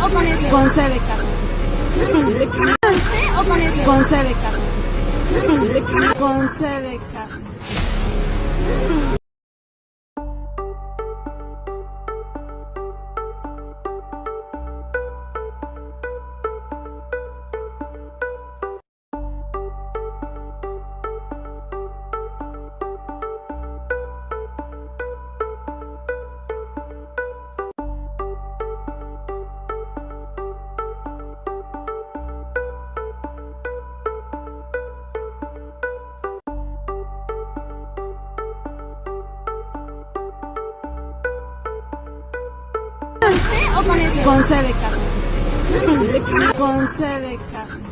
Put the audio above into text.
o con ese? Con C de casa. ¿Con C o con ese? Con C de casa. Con C de casa. ¿Con C o con ese? Con C de casa. Con C de casa.